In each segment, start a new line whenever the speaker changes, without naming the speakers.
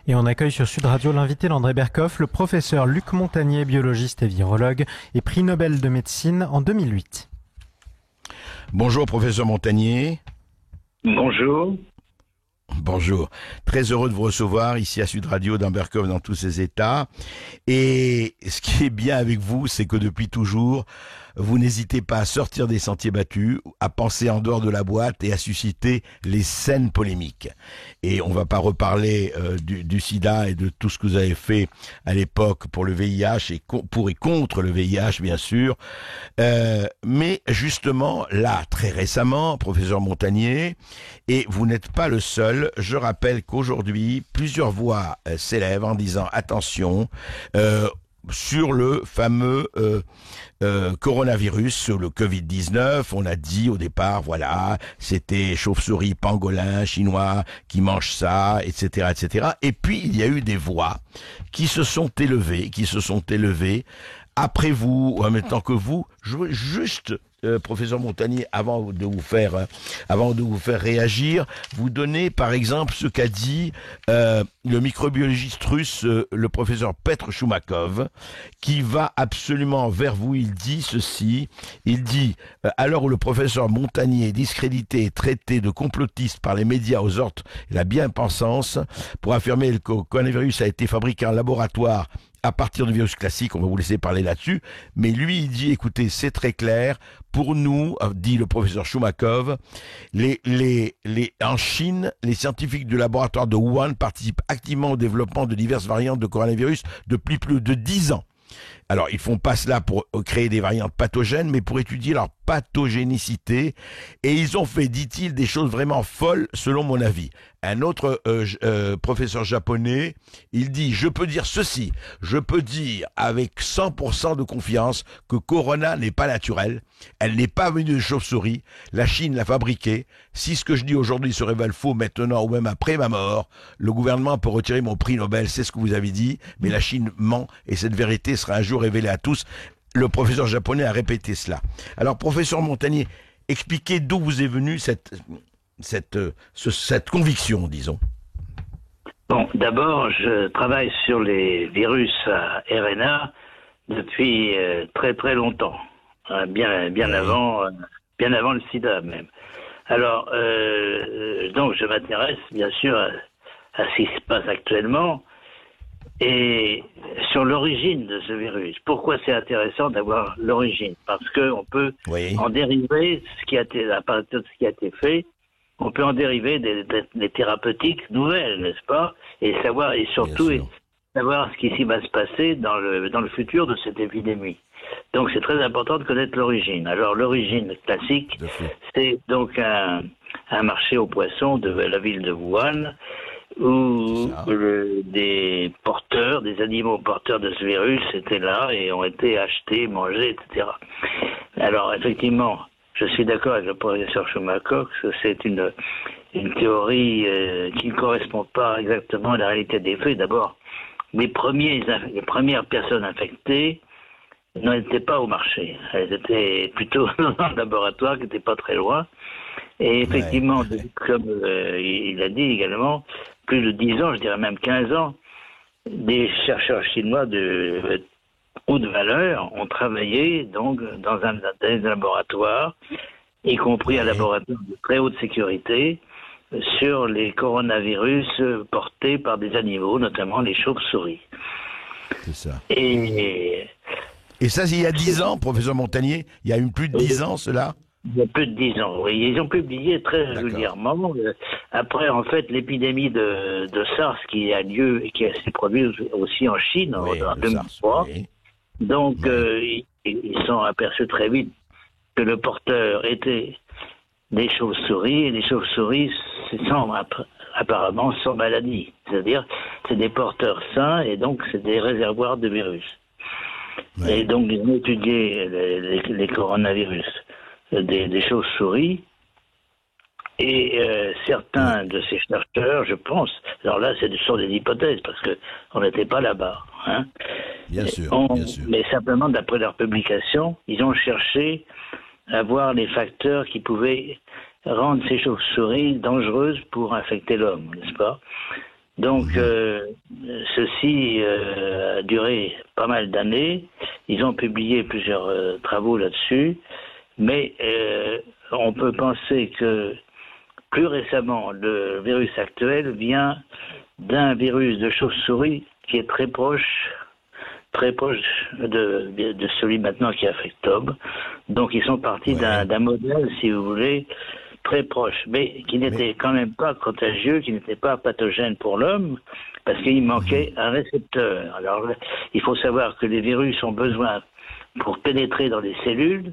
Et on accueille sur Sud Radio l'invité d'André Berkoff, le professeur Luc Montagnier, biologiste et virologue, et prix Nobel de médecine en 2008.
Bonjour professeur Montagnier.
Bonjour.
Bonjour. Très heureux de vous recevoir ici à Sud Radio dans Berkoff dans tous ses états. Et ce qui est bien avec vous, c'est que depuis toujours, vous n'hésitez pas à sortir des sentiers battus, à penser en dehors de la boîte et à susciter les scènes polémiques. Et on va pas reparler du sida et de tout ce que vous avez fait à l'époque pour le VIH et pour et contre le VIH, bien sûr. Mais justement, là, très récemment, professeur Montagnier, et vous n'êtes pas le seul, je rappelle qu'aujourd'hui, plusieurs voix s'élèvent en disant « Attention », sur le fameux coronavirus, sur le Covid-19, on a dit au départ, voilà, c'était chauve-souris, pangolin, chinois qui mangent ça, etc., etc. Et puis, il y a eu des voix qui se sont élevées après vous, ou en même temps que vous. Je veux juste, professeur Montagnier, avant de vous faire réagir, vous donner par exemple ce qu'a dit le microbiologiste russe, le professeur Petr Shumakov, qui va absolument vers vous. Il dit ceci, il dit à l'heure où le professeur Montagnier est discrédité et traité de complotiste par les médias aux ordres et la bien-pensance pour affirmer que le coronavirus a été fabriqué en laboratoire à partir de virus classiques, on va vous laisser parler là-dessus, mais lui, il dit, écoutez, c'est très clair, pour nous, dit le professeur Shumakov, en Chine, les scientifiques du laboratoire de Wuhan participent activement au développement de diverses variantes de coronavirus depuis plus de 10 ans. Alors, ils font pas cela pour créer des variantes pathogènes, mais pour étudier leur pathogénicité. Et ils ont fait, dit-il, des choses vraiment folles, selon mon avis. Un autre professeur japonais, il dit, je peux dire ceci, je peux dire avec 100% de confiance que Corona n'est pas naturelle, elle n'est pas venue de chauve-souris, la Chine l'a fabriquée. Si ce que je dis aujourd'hui se révèle faux maintenant ou même après ma mort, le gouvernement peut retirer mon prix Nobel, c'est ce que vous avez dit, mais la Chine ment et cette vérité sera un jour révélée à tous. Le professeur japonais a répété cela. Alors, professeur Montagnier, expliquez d'où vous est venue cette conviction, disons.
Bon, d'abord, je travaille sur les virus à RNA depuis très très longtemps, bien avant le sida même. Alors, donc je m'intéresse bien sûr à ce qui se passe actuellement et sur l'origine de ce virus. Pourquoi c'est intéressant d'avoir l'origine? Parce qu'on peut en dériver à partir de ce qui a été fait. On peut en dériver des thérapeutiques nouvelles, n'est-ce pas? Et surtout savoir ce qui va se passer dans le futur de cette épidémie. Donc c'est très important de connaître l'origine. Alors l'origine classique, c'est donc un marché aux poissons de la ville de Wuhan, où des animaux porteurs de ce virus étaient là et ont été achetés, mangés, etc. Alors effectivement, je suis d'accord avec le professeur Shumakov que c'est une théorie qui ne correspond pas exactement à la réalité des faits. D'abord, les premières personnes infectées n'étaient pas au marché. Elles étaient plutôt dans un laboratoire qui n'était pas très loin. Et effectivement, comme il a dit également, plus de 10 ans, je dirais même 15 ans, des chercheurs chinois de haute valeur ont travaillé donc dans des laboratoires, y compris un laboratoire de très haute sécurité, sur les coronavirus portés par des animaux, notamment les chauves-souris.
C'est ça.
Et
ça, il y a 10 ans, professeur Montagnier, il y a plus de 10 ans, cela?
Il y a plus de 10 ans, oui. Ils ont publié très régulièrement. Après, en fait, l'épidémie de SARS qui a lieu et qui s'est produite aussi en Chine en 2003. Donc, ils sont aperçus très vite que le porteur était des chauves-souris, et les chauves-souris apparemment sans maladie. C'est-à-dire, c'est des porteurs sains, et donc c'est des réservoirs de virus. Et donc, ils ont étudié les coronavirus des chauves-souris, et certains de ces chercheurs, je pense, alors là, ce sont des hypothèses, parce qu'on n'était pas là-bas, hein.
Bien sûr.
Mais simplement, d'après leur publication, ils ont cherché à voir les facteurs qui pouvaient rendre ces chauves-souris dangereuses pour infecter l'homme, n'est-ce pas? Donc, ceci a duré pas mal d'années. Ils ont publié plusieurs travaux là-dessus. Mais on peut penser que plus récemment, le virus actuel vient d'un virus de chauve-souris qui est très proche de celui maintenant qui affecte l'homme. Donc ils sont partis d'un modèle, si vous voulez, très proche, mais qui n'était quand même pas contagieux, qui n'était pas pathogène pour l'homme, parce qu'il manquait un récepteur. Alors il faut savoir que les virus ont besoin, pour pénétrer dans les cellules,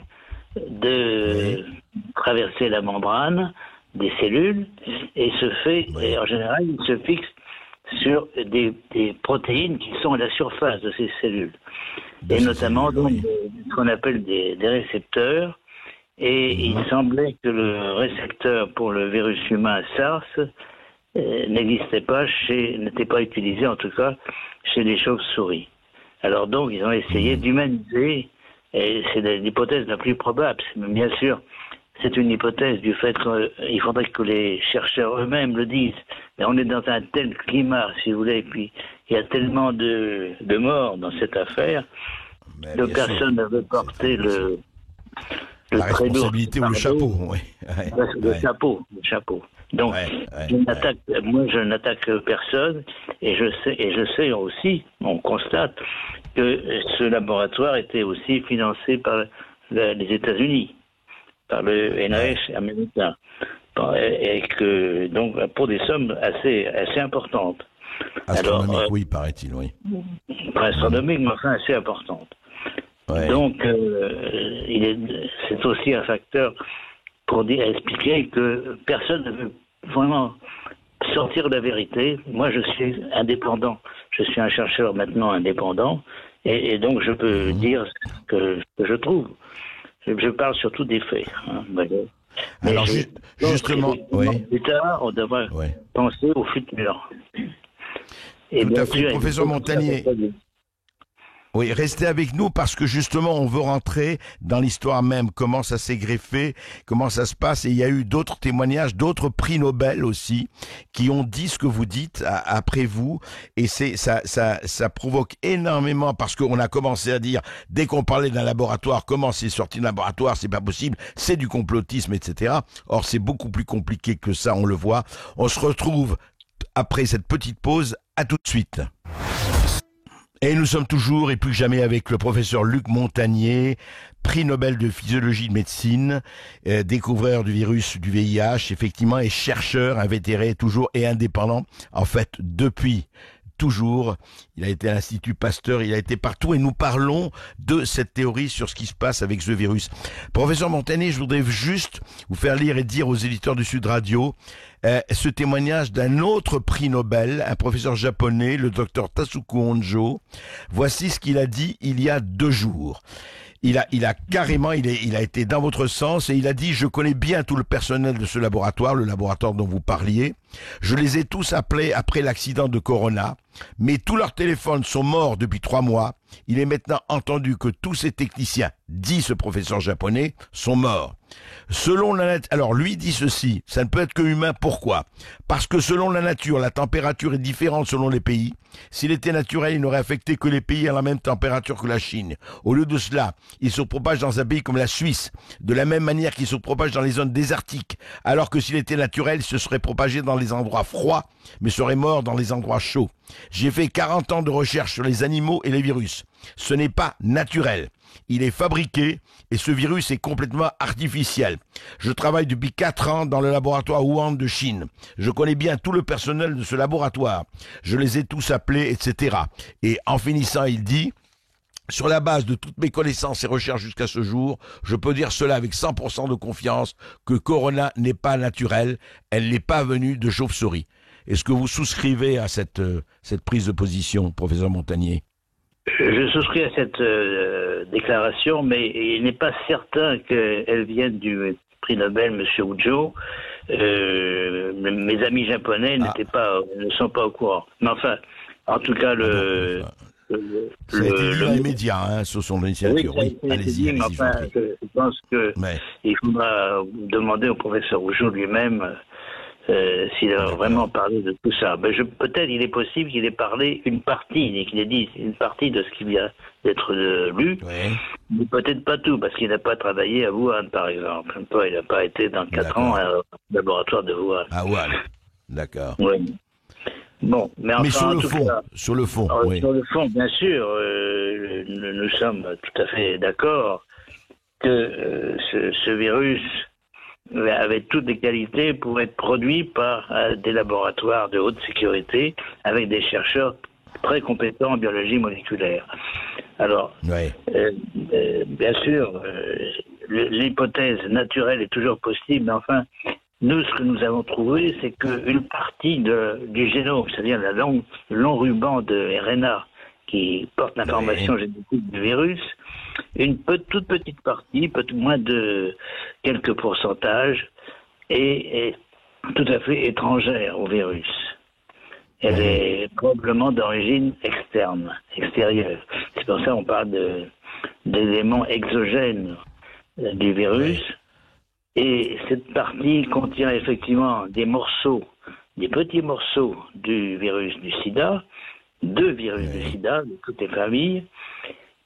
de traverser la membrane des cellules, et et en général, il se fixe sur des protéines qui sont à la surface de ces cellules, et notamment donc ce qu'on appelle des récepteurs. Et il semblait que le récepteur pour le virus humain SARS n'était pas utilisé en tout cas chez les chauves-souris. Alors donc ils ont essayé d'humaniser, et c'est l'hypothèse la plus probable. Bien sûr, c'est une hypothèse du fait qu'il faudrait que les chercheurs eux-mêmes le disent. Mais on est dans un tel climat, si vous voulez, et puis il y a tellement de morts dans cette affaire que personne ne veut porter
la responsabilité ou le chapeau.
Le chapeau. Donc, moi je n'attaque personne, et je sais aussi, on constate que ce laboratoire était aussi financé par les États-Unis, par le NIH américain, et que donc pour des sommes assez importantes.
Astronomiques, oui, paraît-il, oui.
Pas astronomiques, mais enfin assez importantes. Donc, c'est aussi un facteur pour expliquer que personne ne veut vraiment sortir la vérité. Moi, je suis indépendant. Je suis un chercheur maintenant indépendant, et donc je peux dire ce que je trouve. Je parle surtout des faits. Mais
alors, justement,
plus tard, on devrait penser au futur.
Et tout à fait, professeur Montagnier. Oui, restez avec nous parce que justement, on veut rentrer dans l'histoire même, comment ça s'est greffé, comment ça se passe. Et il y a eu d'autres témoignages, d'autres prix Nobel aussi, qui ont dit ce que vous dites après vous. Et ça provoque énormément, parce qu'on a commencé à dire, dès qu'on parlait d'un laboratoire, comment c'est sorti d'un laboratoire, c'est pas possible, c'est du complotisme, etc. Or, c'est beaucoup plus compliqué que ça, on le voit. On se retrouve après cette petite pause. À tout de suite. Et nous sommes toujours et plus que jamais avec le professeur Luc Montagnier, prix Nobel de physiologie de médecine, découvreur du virus du VIH, effectivement, et chercheur invétéré toujours et indépendant, en fait, depuis toujours. Il a été à l'Institut Pasteur, il a été partout, et nous parlons de cette théorie sur ce qui se passe avec ce virus. Professeur Montagnier, je voudrais juste vous faire lire et dire aux éditeurs du Sud Radio ce témoignage d'un autre prix Nobel, un professeur japonais, le docteur Tasuku Honjo. Voici ce qu'il a dit il y a 2 jours. Il a carrément, il a été dans votre sens, et il a dit: je connais bien tout le personnel de ce laboratoire, le laboratoire dont vous parliez. Je les ai tous appelés après l'accident de Corona, mais tous leurs téléphones sont morts depuis 3 mois. Il est maintenant entendu que tous ces techniciens, dit ce professeur japonais, sont morts. Selon alors lui dit ceci: ça ne peut être que humain. Pourquoi? Parce que selon la nature, la température est différente selon les pays. S'il était naturel, il n'aurait affecté que les pays à la même température que la Chine. Au lieu de cela, il se propage dans un pays comme la Suisse, de la même manière qu'il se propage dans les zones désertiques, alors que s'il était naturel, il se serait propagé dans les endroits froids, mais serait mort dans les endroits chauds. J'ai fait 40 ans de recherche sur les animaux et les virus. Ce n'est pas naturel. Il est fabriqué, et ce virus est complètement artificiel. Je travaille depuis 4 ans dans le laboratoire Wuhan de Chine. Je connais bien tout le personnel de ce laboratoire. Je les ai tous appelés, etc. Et en finissant, il dit: sur la base de toutes mes connaissances et recherches jusqu'à ce jour, je peux dire cela avec 100% de confiance, que Corona n'est pas naturelle, elle n'est pas venue de chauve-souris. Est-ce que vous souscrivez à cette prise de position, professeur Montagnier?
Je souscris à cette déclaration, mais il n'est pas certain qu'elle vienne du prix Nobel, M. Honjo. Mes amis japonais ne sont pas au courant. Mais enfin, en tout cas,
ça a été dit dans les médias, sur son initiative. Oui, allez-y.
Enfin, je pense qu'il faudra demander au professeur Honjo lui-même s'il a vraiment parlé de tout ça. Ben, peut-être il est possible qu'il ait parlé une partie, qu'il ait dit une partie de ce qui vient d'être lu, mais peut-être pas tout, parce qu'il n'a pas travaillé à Wuhan, par exemple. Il n'a pas été dans 4 ans au laboratoire de Wuhan.
À Wuhan, d'accord.
Oui. Bon, mais
sur le fond, oui.
Sur le fond, bien sûr, nous sommes tout à fait d'accord que ce virus avait toutes les qualités pour être produit par des laboratoires de haute sécurité avec des chercheurs très compétents en biologie moléculaire. Alors, bien sûr, l'hypothèse naturelle est toujours possible, mais enfin, nous, ce que nous avons trouvé, c'est qu'une partie du génome, c'est-à-dire le long ruban de RNA qui porte l'information génétique du virus, une toute petite partie, peut-être moins de quelques pourcentages, est tout à fait étrangère au virus. Elle est probablement d'origine extérieure. C'est pour ça qu'on parle d'éléments exogènes du virus. Et cette partie contient effectivement des petits morceaux du virus du sida, 2 virus du sida, de toutes les familles,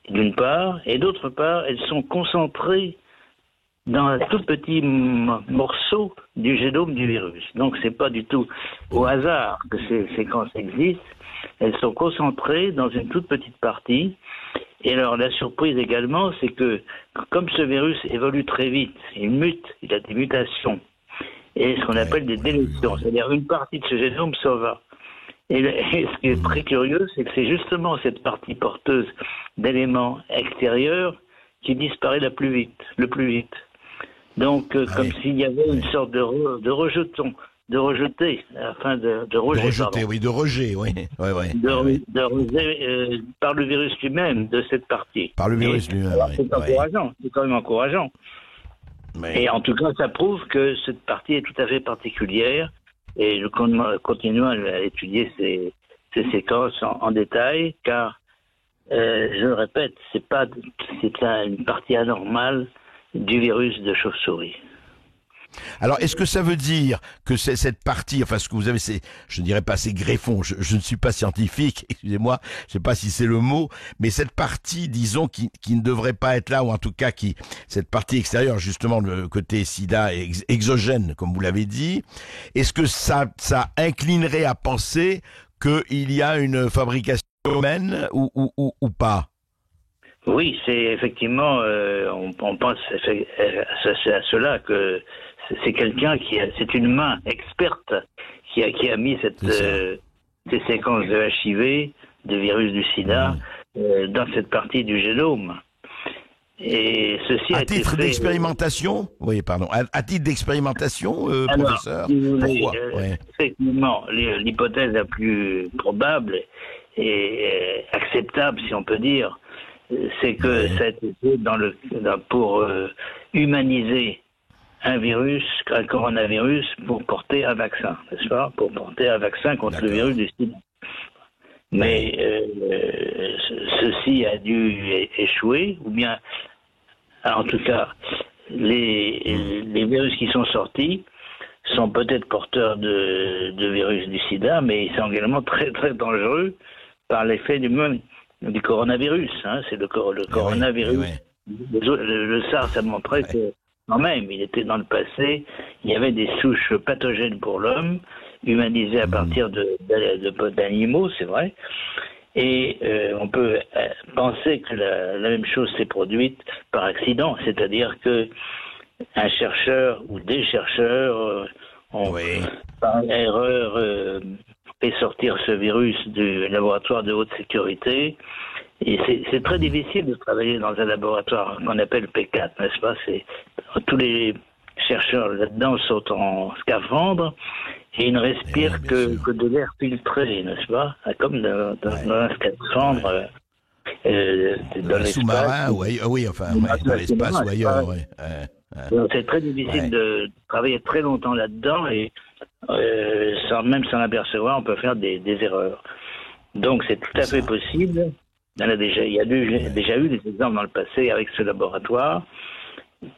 d'une part, et d'autre part, elles sont concentrées dans un tout petit morceau du génome du virus. Donc c'est pas du tout au hasard que ces séquences existent, elles sont concentrées dans une toute petite partie. Et alors la surprise également, c'est que comme ce virus évolue très vite, il mute, il a des mutations, et ce qu'on appelle des délétions, c'est-à-dire une partie de ce génome s'en va. Et ce qui est très curieux, c'est que c'est justement cette partie porteuse d'éléments extérieurs qui disparaît le plus vite. Donc, comme s'il y avait une sorte de rejeton, de rejeter, afin de rejet.
De rejet, oui.
De rejet par le virus lui-même de cette partie.
Par le virus lui-même,
c'est encourageant, c'est quand même encourageant. Et en tout cas, ça prouve que cette partie est tout à fait particulière. Et nous continuons à étudier ces séquences en détail, car, je le répète, c'est une partie anormale du virus de chauve-souris.
Alors, est-ce que ça veut dire que cette partie, enfin, ce que vous avez, je ne dirais pas ces greffons, je ne suis pas scientifique, excusez-moi, je ne sais pas si c'est le mot, mais cette partie, disons, qui ne devrait pas être là, ou en tout cas cette partie extérieure, justement, le côté sida exogène, comme vous l'avez dit, est-ce que ça inclinerait à penser qu'il y a une fabrication humaine ou pas?
Oui, c'est effectivement, on pense à cela, que c'est quelqu'un c'est une main experte qui a mis ces séquences de HIV, de virus du sida, dans cette partie du génome. Et ceci
à titre d'expérimentation, oui, pardon, à titre d'expérimentation, professeur. Pourquoi
effectivement, l'hypothèse la plus probable et acceptable, si on peut dire, c'est que ça a été fait pour humaniser un coronavirus pour porter un vaccin, n'est-ce pas? Pour porter un vaccin contre le virus du sida. Mais ceci a dû échouer, ou bien, en tout cas, les virus qui sont sortis sont peut-être porteurs de virus du sida, mais ils sont également très très dangereux par l'effet du coronavirus. C'est le coronavirus. Le SARS a montré que, quand même, il était dans le passé, il y avait des souches pathogènes pour l'homme, humanisées à partir d'animaux, c'est vrai. Et on peut penser que la même chose s'est produite par accident, c'est-à-dire que un chercheur ou des chercheurs ont, par erreur, fait sortir ce virus du laboratoire de haute sécurité. Et c'est très difficile de travailler dans un laboratoire qu'on appelle P4, n'est-ce pas? Tous les chercheurs là-dedans sont en scaphandre et ils ne respirent que de l'air filtré, n'est-ce pas? Comme dans un scaphandre.
Dans un sous-marin, dans l'espace ou ailleurs,
c'est très difficile de travailler très longtemps là-dedans et même sans l'apercevoir, on peut faire des erreurs. Donc c'est tout à fait possible. Il y a déjà eu des exemples dans le passé avec ce laboratoire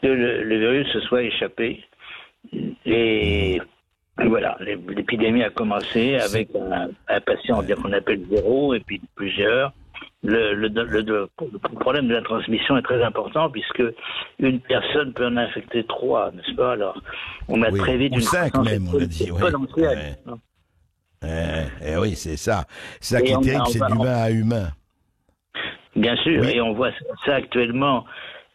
que le virus se soit échappé. Et Voilà, l'épidémie a commencé avec un patient qu'on appelle 0 et puis plusieurs. Le problème de la transmission est très important puisque une personne peut en infecter 3, n'est-ce pas? Alors, on a très vite
ou 5 même, on a dit. Oui, c'est ça. C'est ça qui est terrible, c'est d'humain à humain.
Bien sûr, et on voit ça actuellement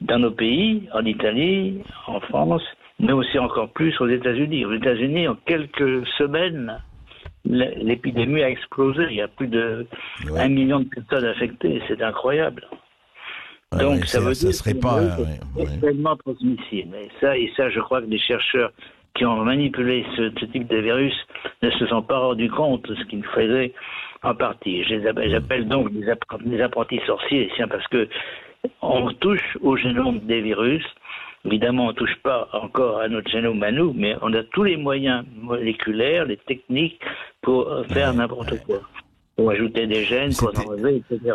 dans nos pays, en Italie, en France, mais aussi encore plus aux États-Unis. Aux États-Unis, en quelques semaines, l'épidémie a explosé. Il y a plus de 1 million de personnes affectées. C'est incroyable. Donc, ça veut dire que c'est extrêmement transmissible. Et ça, je crois que les chercheurs qui ont manipulé ce type de virus ne se sont pas rendus compte de ce qu'ils faisaient en partie. J'appelle donc des apprentis sorciers, parce que on touche au génome des virus. Évidemment, on ne touche pas encore à notre génome à nous, mais on a tous les moyens moléculaires, les techniques pour faire n'importe quoi. Pour ajouter des gènes, pour enlever, etc.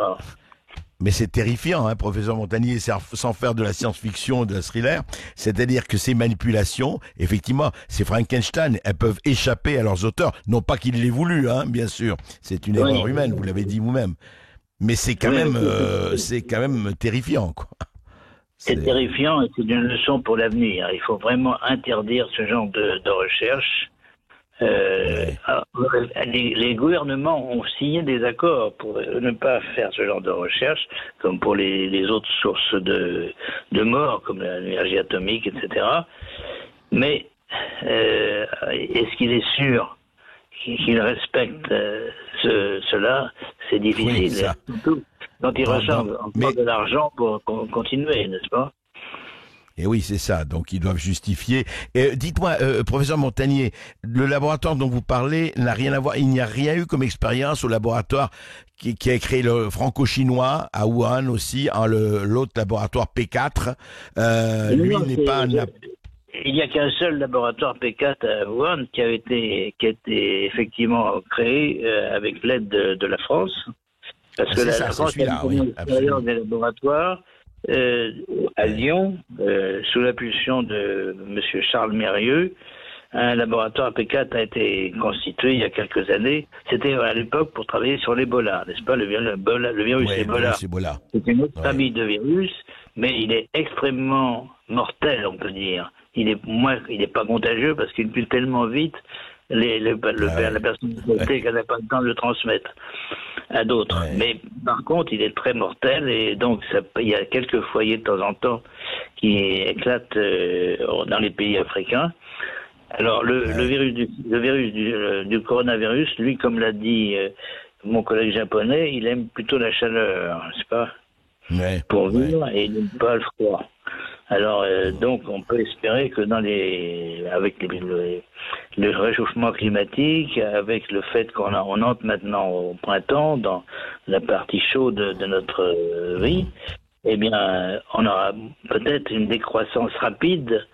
Mais c'est terrifiant, hein, professeur Montagnier, sans faire de la science-fiction, de la thriller. C'est-à-dire que ces manipulations, effectivement, ces Frankenstein, elles peuvent échapper à leurs auteurs. Non pas qu'ils l'aient voulu, hein, bien sûr. C'est une erreur humaine, vous l'avez dit vous-même. Mais c'est quand même terrifiant, quoi.
C'est terrifiant et c'est une leçon pour l'avenir. Il faut vraiment interdire ce genre de recherche. Les gouvernements ont signé des accords pour ne pas faire ce genre de recherche, comme pour les autres sources de mort, comme l'énergie atomique, etc. Mais est-ce qu'il est sûr qu'ils respectent cela? C'est difficile. Surtout quand ils reçoivent encore de l'argent pour continuer, n'est-ce pas?
Et oui, c'est ça. Donc, ils doivent justifier. Dites-moi, professeur Montagnier, le laboratoire dont vous parlez n'a rien à voir. Il n'y a rien eu comme expérience au laboratoire qui a créé le franco-chinois à Wuhan aussi, l'autre laboratoire P4. Lui n'est pas...
Il n'y a qu'un seul laboratoire P4 à Wuhan qui a été effectivement créé avec l'aide de la France. Parce que la France a une expérience des laboratoires à Lyon, sous l'impulsion de M. Charles Mérieux. Un laboratoire P4 a été constitué il y a quelques années. C'était à l'époque pour travailler sur l'Ebola, n'est-ce pas? Le virus Ebola. C'est une autre famille de virus, mais il est extrêmement mortel, on peut dire. Il est pas contagieux parce qu'il tue tellement vite la personne qu'elle n'a pas le temps de le transmettre à d'autres. Mais par contre, il est très mortel et donc il y a quelques foyers de temps en temps qui éclatent dans les pays africains. Alors le virus du coronavirus, lui, comme l'a dit mon collègue japonais, il aime plutôt la chaleur, n'est-ce pas? Pour vivre et il n'aime pas le froid. Alors donc on peut espérer que avec le réchauffement climatique, avec le fait qu'on entre maintenant au printemps dans la partie chaude de notre vie, eh bien on aura peut-être une décroissance rapide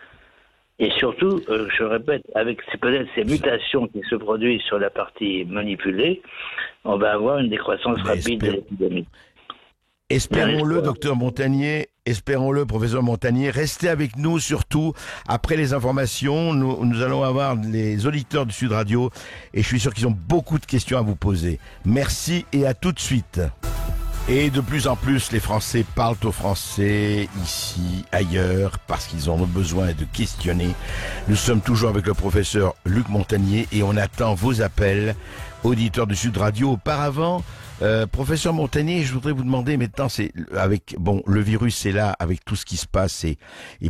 et surtout, je répète, avec peut-être ces mutations qui se produisent sur la partie manipulée, on va avoir une décroissance rapide de l'épidémie.
Espérons-le, docteur Montagnier, espérons-le, professeur Montagnier. Restez avec nous, surtout, après les informations. Nous allons avoir les auditeurs du Sud Radio et je suis sûr qu'ils ont beaucoup de questions à vous poser. Merci et à tout de suite. Et de plus en plus, les Français parlent au français, ici, ailleurs, parce qu'ils ont besoin de questionner. Nous sommes toujours avec le professeur Luc Montagnier et on attend vos appels, auditeurs du Sud Radio. Auparavant, professeur Montagnier, je voudrais vous demander maintenant, le virus est là avec tout ce qui se passe et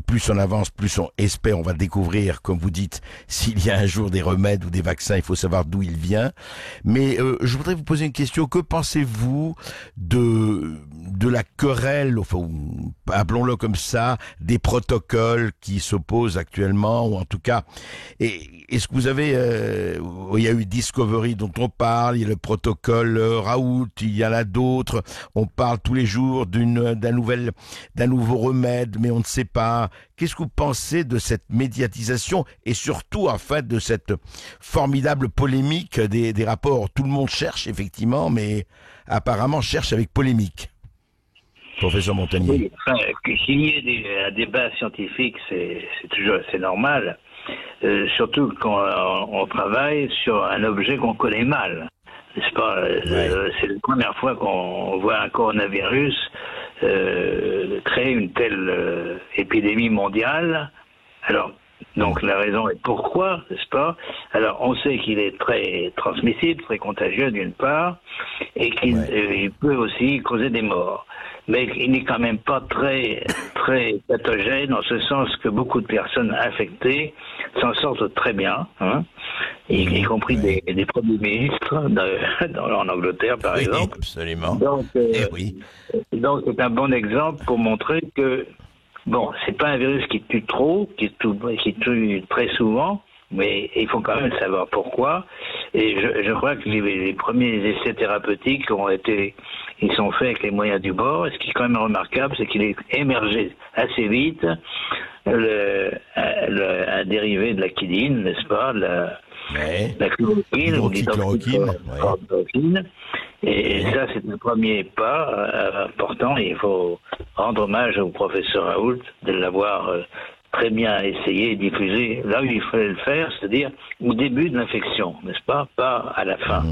plus on avance, plus on espère, on va découvrir, comme vous dites, s'il y a un jour des remèdes ou des vaccins, il faut savoir d'où il vient. Mais je voudrais vous poser une question. Que pensez-vous de la querelle, enfin, appelons-le comme ça, des protocoles qui s'opposent actuellement, ou en tout cas, est-ce que vous avez, il y a eu Discovery dont on parle, il y a le protocole Raoult, il y en a d'autres, on parle tous les jours d'un nouveau remède, mais on ne sait pas. Qu'est-ce que vous pensez de cette médiatisation et surtout, en fait, de cette formidable polémique des rapports? Tout le monde cherche, effectivement, mais apparemment cherche avec polémique. Professeur Montagnier.
Oui, qu'il y ait un débat scientifique, c'est normal. surtout quand on travaille sur un objet qu'on connaît mal. N'est-ce pas? C'est la première fois qu'on voit un coronavirus créer une telle épidémie mondiale. Alors, donc la raison est pourquoi, n'est-ce pas? Alors, on sait qu'il est très transmissible, très contagieux d'une part, et qu'il il peut aussi causer des morts. Mais il n'est quand même pas très pathogène, en ce sens que beaucoup de personnes infectées s'en sortent très bien, hein, y compris des premiers ministres en Angleterre, par exemple.
Absolument.
Donc, c'est un bon exemple pour montrer que, bon, c'est pas un virus qui tue trop, qui tue très souvent, mais il faut quand même savoir pourquoi. Et je crois que les premiers essais thérapeutiques ils sont faits avec les moyens du bord. Et ce qui est quand même remarquable, c'est qu'il est émergé assez vite un dérivé de la quinine, n'est-ce pas, la chloroquine, ou l'hydroxychloroquine. Et ça, c'est le premier pas important. Et il faut rendre hommage au professeur Raoult de l'avoir très bien essayé et diffusé là où il fallait le faire, c'est-à-dire au début de l'infection, n'est-ce pas à la fin.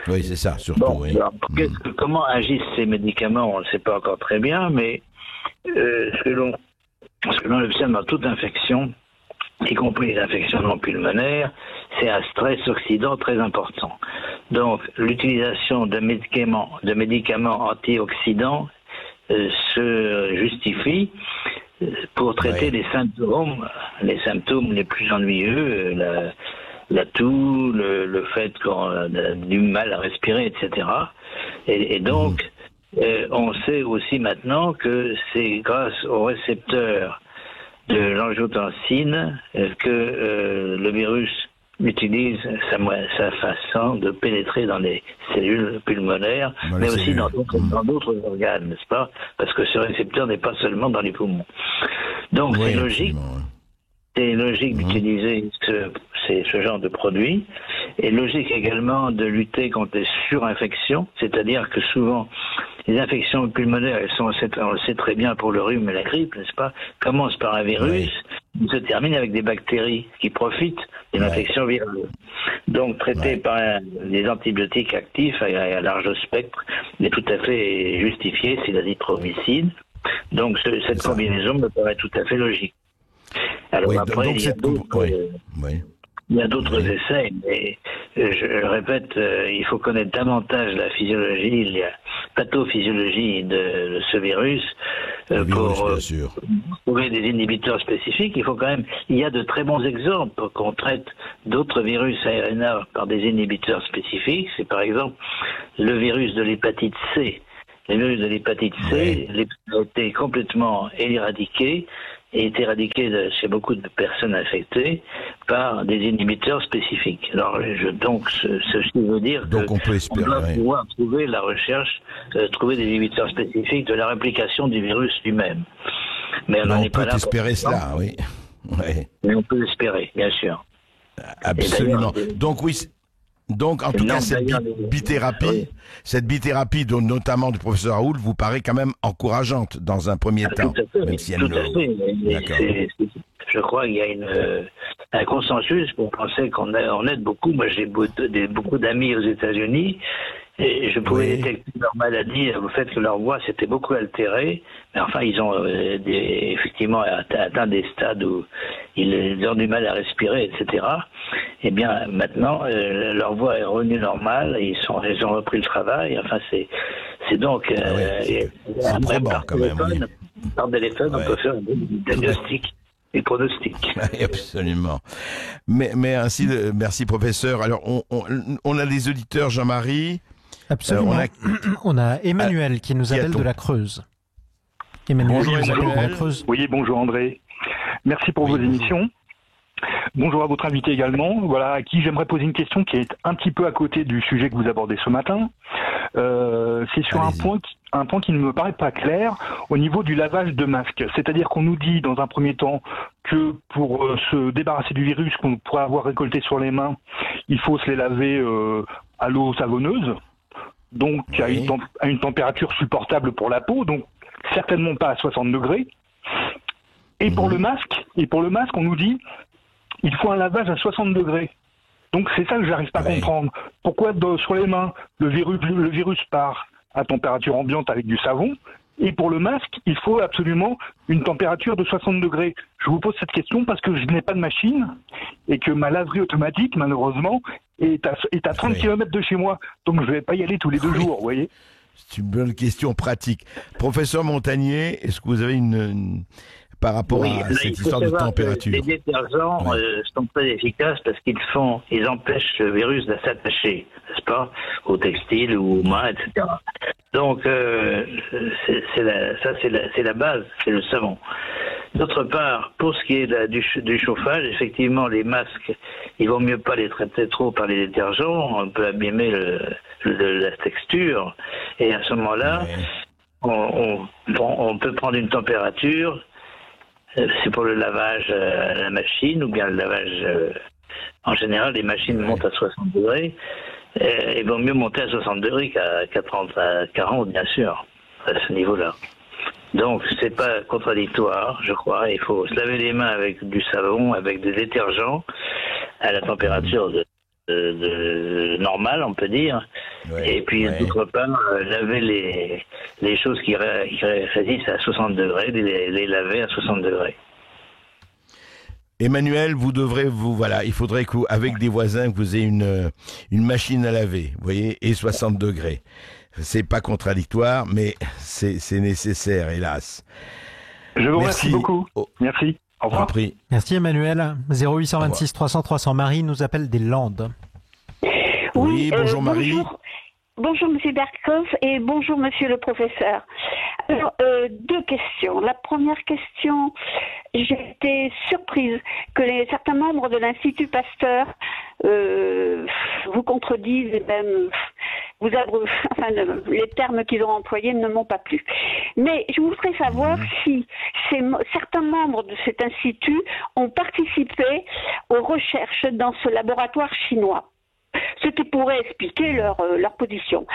Oui, c'est ça, surtout.
Bon, alors, comment agissent ces médicaments, on ne le sait pas encore très bien, mais ce que l'on observe dans toute infection, y compris les infections non pulmonaires, c'est un stress oxydant très important. Donc, l'utilisation de médicaments antioxydants se justifie pour traiter les symptômes les plus ennuyeux, la toux, le fait qu'on a du mal à respirer, etc. Et donc, on sait aussi maintenant que c'est grâce aux récepteurs de l'angiotensine que le virus utilise sa façon de pénétrer dans les cellules pulmonaires, mais aussi dans d'autres organes, n'est-ce pas? Parce que ce récepteur n'est pas seulement dans les poumons. Donc c'est logique. C'est logique d'utiliser ce genre de produit, et logique également de lutter contre les surinfections, c'est-à-dire que souvent les infections pulmonaires, on le sait très bien pour le rhume et la grippe, n'est-ce pas, commencent par un virus, se terminent avec des bactéries qui profitent d'une infection virale. Donc traiter par des antibiotiques actifs à large spectre est tout à fait justifié, c'est l'azithromycine. Donc cette combinaison me paraît tout à fait logique. Alors après, il y a d'autres essais, mais je le répète, il faut connaître davantage la physiologie, la pathophysiologie de ce virus pour trouver des inhibiteurs spécifiques. Il y a de très bons exemples qu'on traite d'autres virus ARNA par des inhibiteurs spécifiques. C'est par exemple le virus de l'hépatite C. Le virus de l'hépatite C a été complètement éradiqué et est éradiqué chez beaucoup de personnes infectées par des inhibiteurs spécifiques. Alors, ceci veut dire
qu'on doit
pouvoir trouver la recherche, trouver des inhibiteurs spécifiques de la réplication du virus lui-même. Mais on
peut espérer cela, oui.
Mais on peut l'espérer, bien sûr.
Absolument. Donc, en tout cas, cette bithérapie, notamment du professeur Raoult, vous paraît quand même encourageante dans un premier temps. Même si
tout à fait. Je crois qu'il y a un consensus pour penser qu'on aide beaucoup. Moi, j'ai beaucoup d'amis aux États-Unis, et je pouvais détecter leur maladie au fait que leur voix s'était beaucoup altérée. Mais enfin, ils ont effectivement atteint des stades où ils ont du mal à respirer, etc. Eh bien, maintenant, leur voix est revenue normale, ils ont repris le travail. Enfin, c'est donc
après,
par téléphone, on peut faire un diagnostic et pronostic.
Absolument. Mais ainsi, merci professeur. Alors, on a des auditeurs, Jean-Marie.
Absolument. On a Emmanuel qui nous appelle de la Creuse.
Bonjour Emmanuel. Oui, bonjour André. Merci pour vos émissions. Bonjour à votre invité également, voilà, à qui j'aimerais poser une question qui est un petit peu à côté du sujet que vous abordez ce matin. C'est sur un point qui ne me paraît pas clair au niveau du lavage de masques. C'est-à-dire qu'on nous dit dans un premier temps que pour se débarrasser du virus qu'on pourrait avoir récolté sur les mains, il faut se les laver à l'eau savonneuse, donc à une température supportable pour la peau, donc certainement pas à 60 degrés. Et pour le masque, on nous dit il faut un lavage à 60 degrés. Donc c'est ça que j'arrive pas à comprendre. Pourquoi sur les mains, le virus part à température ambiante avec du savon, et pour le masque, il faut absolument une température de 60 degrés. Je vous pose cette question parce que je n'ai pas de machine et que ma laverie automatique, malheureusement, est à 30 km de chez moi. Donc je ne vais pas y aller tous les 2 jours, vous voyez.
C'est une bonne question pratique. Professeur Montagnier, est-ce que vous avez par rapport à cette histoire de température?
Les détergents sont très efficaces parce ils empêchent le virus de s'attacher, n'est-ce pas, au textile ou aux mains, etc. Donc, c'est la base, c'est le savon. D'autre part, pour ce qui est du chauffage, effectivement, les masques, il vaut mieux pas les traiter trop par les détergents, on peut abîmer la texture, et à ce moment-là, on peut prendre une température. C'est pour le lavage à la machine ou bien le lavage... en général, les machines montent à 60 degrés. Et vaut mieux monter à 60 degrés qu'à 30, à 40, bien sûr, à ce niveau-là. Donc, c'est pas contradictoire, je crois. Il faut se laver les mains avec du savon, avec des détergents, à la température normale, on peut dire. Et puis, d'autre part, laver les choses qui résistent à 60 degrés, les laver à 60 degrés.
Emmanuel, il faudrait qu'avec des voisins, que vous ayez une machine à laver, vous voyez, et 60 degrés. C'est pas contradictoire, mais c'est nécessaire, hélas.
Je vous remercie beaucoup. Merci. Au revoir.
Merci Emmanuel. 0826 300 300. Marie nous appelle des Landes.
Oui, bonjour Marie.
Bonjour Monsieur Berkoff et bonjour Monsieur le professeur. Alors, 2 questions. La première question, j'ai été surprise que certains membres de l'Institut Pasteur vous contredisent et même les termes qu'ils ont employés ne m'ont pas plu. Mais je voudrais savoir si certains membres de cet institut ont participé aux recherches dans ce laboratoire chinois. Ce qui pourrait expliquer leur position.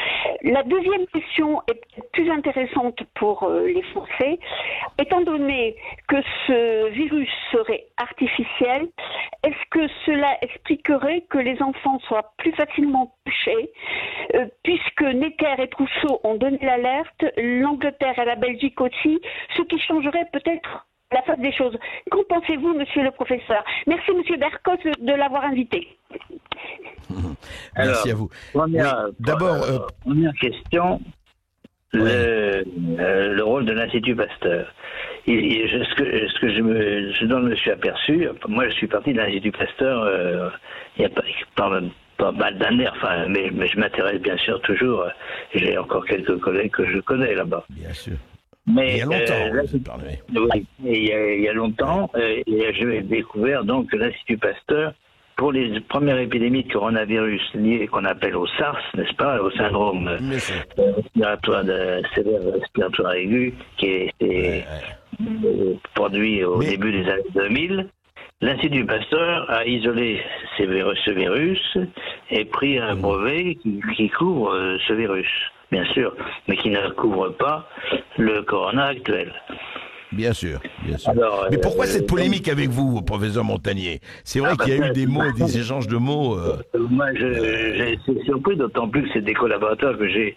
La deuxième question est plus intéressante pour les Français. Étant donné que ce virus serait artificiel, est-ce que cela expliquerait que les enfants soient plus facilement touchés, puisque Necker et Trousseau ont donné l'alerte, l'Angleterre et la Belgique aussi, ce qui changerait peut-être la face des choses. Qu'en pensez-vous, monsieur le professeur? Merci, monsieur Berkoff, de l'avoir invité.
Merci à vous.
Première question, le rôle de l'Institut Pasteur. Ce dont je me suis aperçu, moi je suis parti de l'Institut Pasteur il n'y a pas mal d'années, mais je m'intéresse bien sûr toujours. J'ai encore quelques collègues que je connais là-bas.
Bien sûr.
Mais
il y a longtemps,
il y a longtemps, j'ai découvert donc que l'Institut Pasteur, pour les premières épidémies de coronavirus liées qu'on appelle au SARS, n'est-ce pas, au syndrome respiratoire aigu, qui est produit au début des années 2000, l'Institut Pasteur a isolé ce virus et pris un brevet qui couvre ce virus, bien sûr, mais qui ne couvre pas le corona actuel.
Bien sûr, bien sûr. Alors, mais pourquoi cette polémique avec vous, professeur Montagnier? C'est vrai qu'il y a eu des mots et des échanges de mots.
Moi, j'ai été surpris, d'autant plus que c'est des collaborateurs que j'ai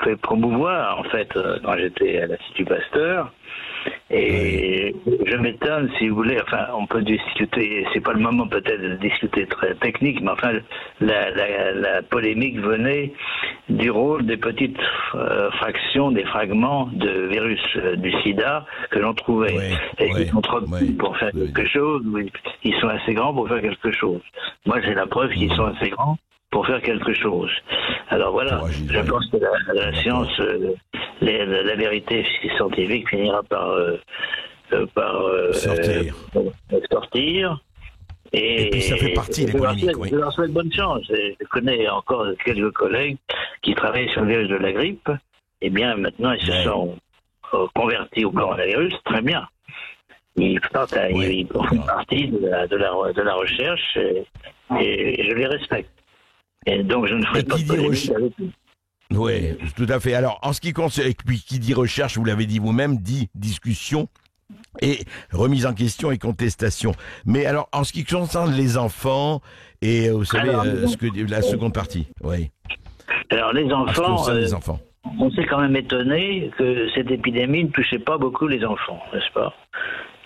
fait promouvoir, en fait, quand j'étais à l'Institut Pasteur. Et je m'étonne, si vous voulez, on peut discuter, c'est pas le moment peut-être de discuter très technique, mais la polémique venait du rôle des petites fractions, des fragments de virus du sida que l'on trouvait. Ils sont trop petits pour faire quelque chose, ils sont assez grands pour faire quelque chose. Moi, j'ai la preuve qu'ils sont assez grands pour faire quelque chose. Alors voilà, je pense que la science, la vérité scientifique finira par sortir.
Et puis ça fait partie des polémiques.
Je leur souhaite bonne chance. Je connais encore quelques collègues qui travaillent sur le virus de la grippe. Eh bien, maintenant, ils se sont convertis au coronavirus. Très bien. Ils font partie de la recherche et je les respecte. Et donc, je ne ferai pas de polémique avec eux.
Oui, tout à fait. Alors, en ce qui concerne, et puis qui dit recherche, vous l'avez dit vous-même, dit discussion et remise en question et contestation. Mais alors, en ce qui concerne les enfants, et vous savez, la seconde partie, oui.
Alors, les enfants,
les enfants.
On s'est quand même étonné que cette épidémie ne touchait pas beaucoup les enfants, n'est-ce pas?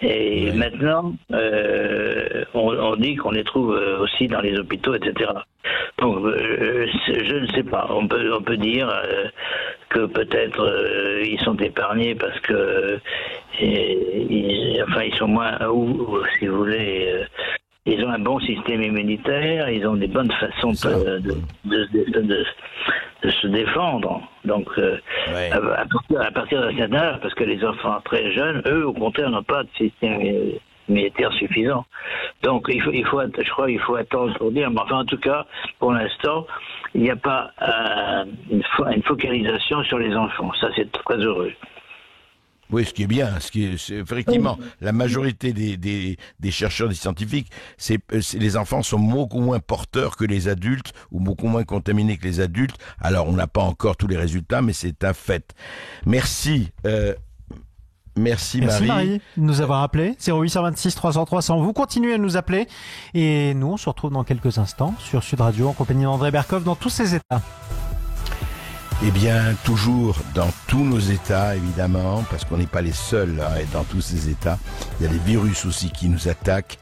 Et maintenant, on dit qu'on les trouve aussi dans les hôpitaux, etc. Donc, je ne sais pas. On peut dire que peut-être ils sont épargnés parce que ils sont moins, ou si vous voulez, ils ont un bon système immunitaire, ils ont des bonnes façons de se défendre. Donc, à partir d'un certain âge, parce que les enfants très jeunes, eux, au contraire, n'ont pas de système immunitaire suffisant. Donc, je crois qu'il faut attendre pour dire, mais enfin, en tout cas, pour l'instant, il n'y a pas une focalisation sur les enfants. Ça, c'est très heureux.
Oui, ce qui est bien, c'est effectivement la majorité des chercheurs, des scientifiques, les enfants sont beaucoup moins porteurs que les adultes ou beaucoup moins contaminés que les adultes. Alors, on n'a pas encore tous les résultats, mais c'est un fait. Merci. Merci Marie
de nous avoir appelé. 0826 300 300. Vous continuez à nous appeler et nous, on se retrouve dans quelques instants sur Sud Radio en compagnie d'André Berkoff dans tous ses états.
Eh bien, toujours dans tous nos états, évidemment, parce qu'on n'est pas les seuls à être dans tous ces états. Il y a des virus aussi qui nous attaquent.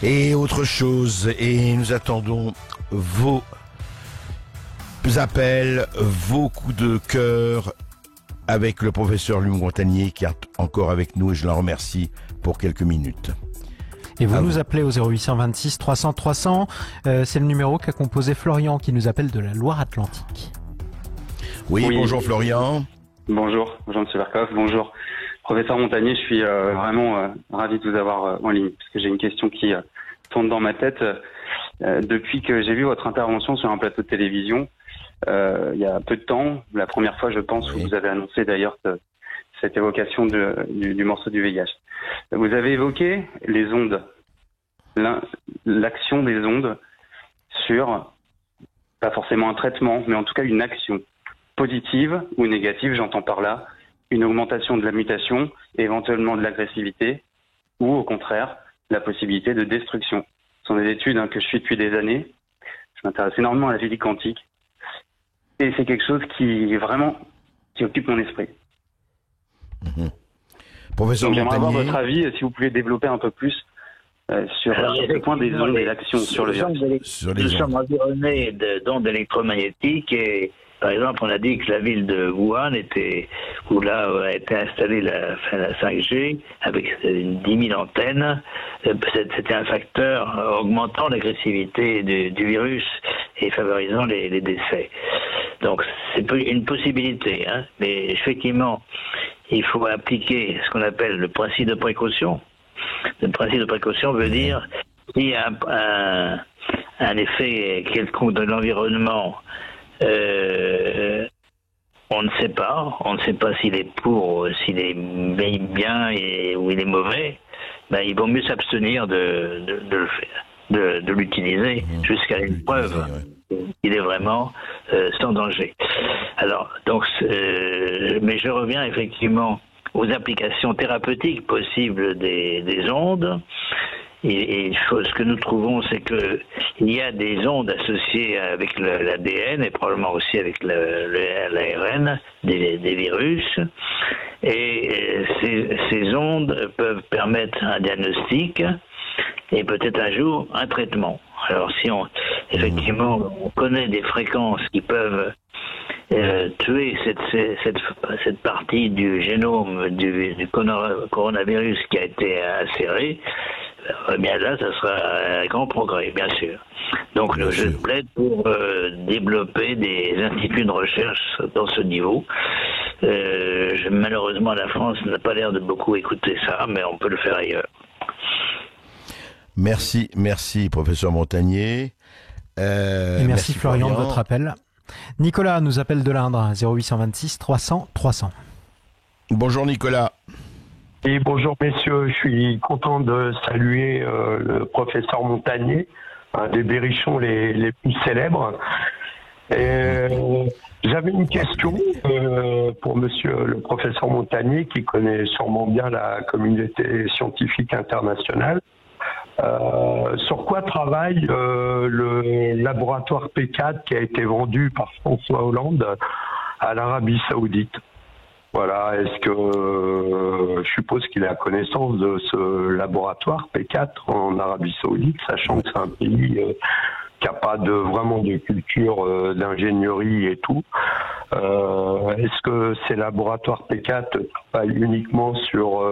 Et autre chose, et nous attendons vos appels, vos coups de cœur avec le professeur Luc Montagnier qui est encore avec nous et je l'en remercie pour quelques minutes.
Et vous nous appelez au 0826 300 300. C'est le numéro qu'a composé Florian qui nous appelle de la Loire-Atlantique.
Oui, bonjour Florian.
Bonjour, M. Berkoff, bonjour. Professeur Montagnier, je suis vraiment ravi de vous avoir en ligne, parce que j'ai une question qui tourne dans ma tête. Depuis que j'ai vu votre intervention sur un plateau de télévision, il y a peu de temps, la première fois, je pense, où vous avez annoncé d'ailleurs cette évocation du morceau du VIH. Vous avez évoqué les ondes, l'action des ondes sur, pas forcément un traitement, mais en tout cas une action. Positive ou négative, j'entends par là une augmentation de la mutation, éventuellement de l'agressivité, ou au contraire, la possibilité de destruction. Ce sont des études que je suis depuis des années. Je m'intéresse énormément à la physique quantique. Et c'est quelque chose qui occupe mon esprit.
Professeur
J'aimerais avoir
Montagnier,
votre avis, si vous pouvez développer un peu plus sur ce point des ondes et l'action sur le virus.
Nous sommes environnés d'ondes électromagnétiques et par exemple, on a dit que la ville de Wuhan où là a été installée la 5G avec 10 000 antennes, c'était un facteur augmentant l'agressivité du virus et favorisant les décès. Donc c'est une possibilité, mais effectivement, il faut appliquer ce qu'on appelle le principe de précaution. Le principe de précaution veut dire s'il y a un effet quelconque de l'environnement, on ne sait pas s'il est s'il est bien ou il est mauvais. Ben, il vaut mieux s'abstenir de le faire, de l'utiliser jusqu'à une preuve qu'il est vraiment sans danger. Alors, donc, mais je reviens effectivement aux applications thérapeutiques possibles des ondes. Et ce que nous trouvons, c'est que il y a des ondes associées avec l'ADN et probablement aussi avec l'ARN des virus. Et ces ondes peuvent permettre un diagnostic et peut-être un jour un traitement. Alors si effectivement on connaît des fréquences qui peuvent tuer cette partie du génome du coronavirus qui a été inséré, eh bien là, ça sera un grand progrès, bien sûr. Donc je plaide pour développer des instituts de recherche dans ce niveau. Malheureusement, la France n'a pas l'air de beaucoup écouter ça, mais on peut le faire ailleurs.
Merci, professeur Montagnier.
Et merci Florian de votre appel. Nicolas nous appelle de l'Indre, 0826 300 300.
Bonjour Nicolas.
Et bonjour messieurs, je suis content de saluer le professeur Montagnier, un des berrichons les plus célèbres. J'avais j'avais une question pour monsieur le professeur Montagnier, qui connaît sûrement bien la communauté scientifique internationale. Sur quoi travaille le laboratoire P4 qui a été vendu par François Hollande à l'Arabie Saoudite? Voilà, est-ce que je suppose qu'il a connaissance de ce laboratoire P4 en Arabie Saoudite, sachant que c'est un pays qui n'a pas vraiment de culture d'ingénierie et tout. Est-ce que ces laboratoires P4 travaillent uniquement sur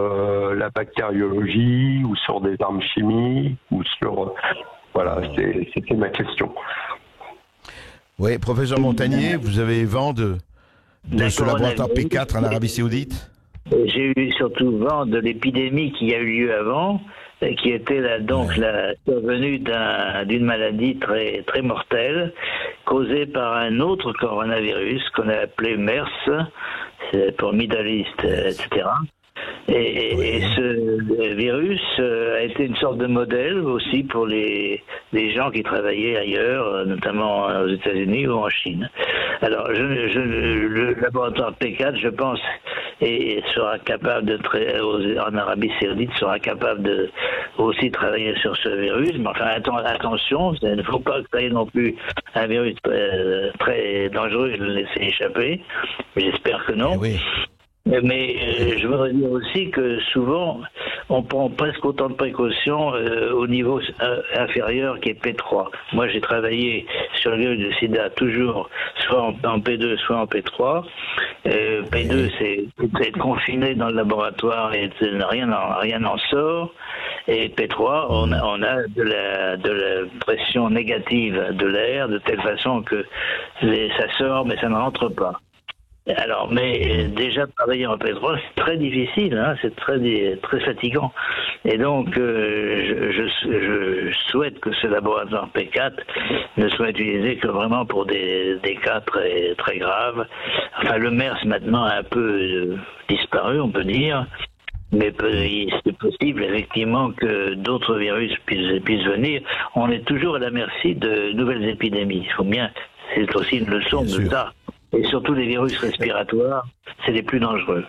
la bactériologie ou sur des armes chimiques ou sur... Voilà, c'était ma question.
Oui, professeur Montagnier, vous avez vent de ce laboratoire P4 en Arabie Saoudite?
J'ai eu surtout vent de l'épidémie qui a eu lieu avant, qui était la survenue d'une maladie très, très mortelle, causée par un autre coronavirus qu'on a appelé MERS, c'est pour Middle East, etc. Et ce virus a été une sorte de modèle aussi pour les gens qui travaillaient ailleurs, notamment aux États-Unis ou en Chine. Alors, le laboratoire P4, je pense, sera capable en Arabie Saoudite, sera capable de aussi travailler sur ce virus. Mais enfin, attention, il ne faut pas créer non plus un virus très dangereux et le laisser échapper. J'espère que non.
Oui.
Mais je voudrais dire aussi que souvent, on prend presque autant de précautions au niveau inférieur qui est P3. Moi, j'ai travaillé sur le virus du sida toujours soit en P2, soit en P3. P2, c'est être confiné dans le laboratoire et rien n'en sort. Et P3, on a de la pression négative de l'air de telle façon que ça sort, mais ça ne rentre pas. Alors, mais déjà travailler en P3, c'est très difficile, hein, c'est très fatigant. Et donc, je souhaite que ce laboratoire P4 ne soit utilisé que vraiment pour des cas très, très graves. Enfin, le MERS maintenant a un peu disparu, on peut dire. Mais c'est possible effectivement que d'autres virus puissent venir. On est toujours à la merci de nouvelles épidémies. Il faut bien, c'est aussi une leçon de ça. Et surtout les virus respiratoires, c'est les plus dangereux.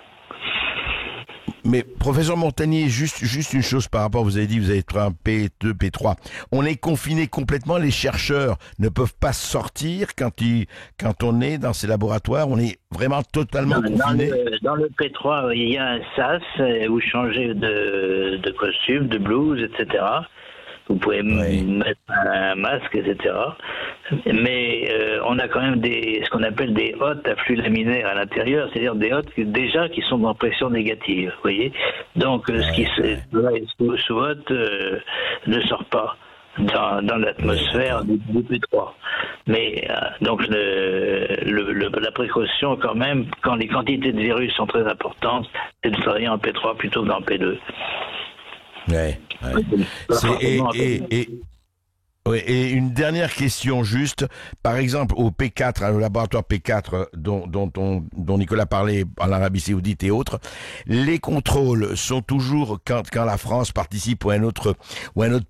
Mais professeur Montagnier, juste une chose par rapport, vous avez dit, vous avez un P2, P3. On est confiné complètement, les chercheurs ne peuvent pas sortir quand on est dans ces laboratoires, on est vraiment totalement confiné.
Dans le P3, il y a un sas, vous changez de costume, de blouse, etc. Vous pouvez mettre un masque, etc. Mais on a quand même ce qu'on appelle des hôtes à flux laminaire à l'intérieur, c'est-à-dire des hôtes qui sont en pression négative, vous voyez. Donc ce qui se sous hôte ne sort pas dans l'atmosphère du P3. Mais donc la précaution quand même, quand les quantités de virus sont très importantes, c'est de travailler en P3 plutôt que dans P2.
Et une dernière question juste, par exemple au P4, au laboratoire P4 dont Nicolas parlait en Arabie Saoudite et autres, les contrôles sont toujours quand la France participe ou un autre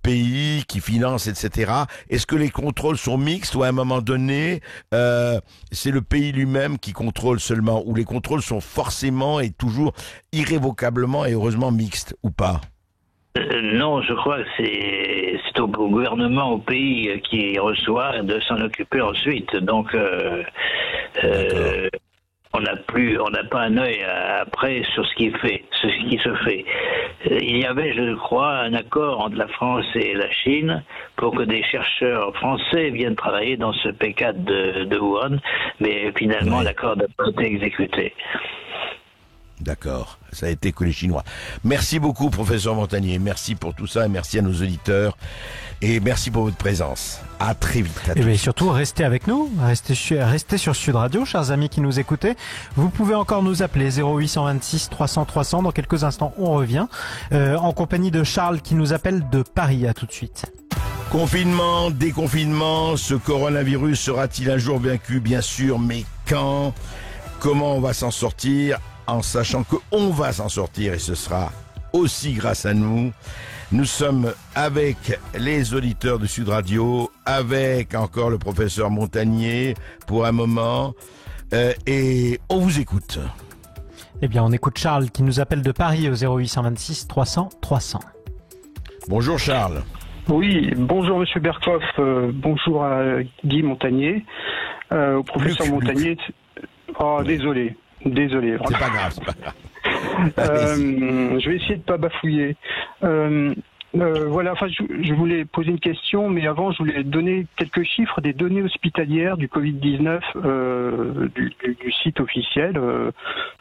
pays qui finance, etc. Est-ce que les contrôles sont mixtes ou à un moment donné c'est le pays lui-même qui contrôle seulement, ou les contrôles sont forcément et toujours irrévocablement et heureusement mixtes ou pas?
Non, je crois que c'est au gouvernement, au pays qui reçoit de s'en occuper ensuite. Donc, on n'a pas un œil après sur ce qui se fait. Il y avait, je crois, un accord entre la France et la Chine pour que des chercheurs français viennent travailler dans ce P4 de Wuhan, mais finalement, l'accord n'a pas été exécuté.
D'accord, ça a été que les Chinois. Merci beaucoup, professeur Montagnier. Merci pour tout ça et merci à nos auditeurs. Et merci pour votre présence. À très vite.
Et bien surtout, restez avec nous. Restez sur Sud Radio, chers amis qui nous écoutez. Vous pouvez encore nous appeler 0826 300 300. Dans quelques instants, on revient. En compagnie de Charles qui nous appelle de Paris. À tout de suite.
Confinement, déconfinement, ce coronavirus sera-t-il un jour vaincu? Bien sûr, mais quand? Comment on va s'en sortir? En sachant qu'on va s'en sortir et ce sera aussi grâce à nous. Nous sommes avec les auditeurs de Sud Radio, avec encore le professeur Montagnier pour un moment. et on vous écoute.
Eh bien, on écoute Charles qui nous appelle de Paris au 0826 300 300.
Bonjour Charles.
Oui, bonjour Monsieur Berkoff, bonjour à Guy Montagnier, au professeur Montagnier. Oh, désolé. Vraiment.
C'est pas grave.
Je vais essayer de pas bafouiller. Voilà, enfin, je voulais poser une question, mais avant, je voulais donner quelques chiffres des données hospitalières du Covid-19 du site officiel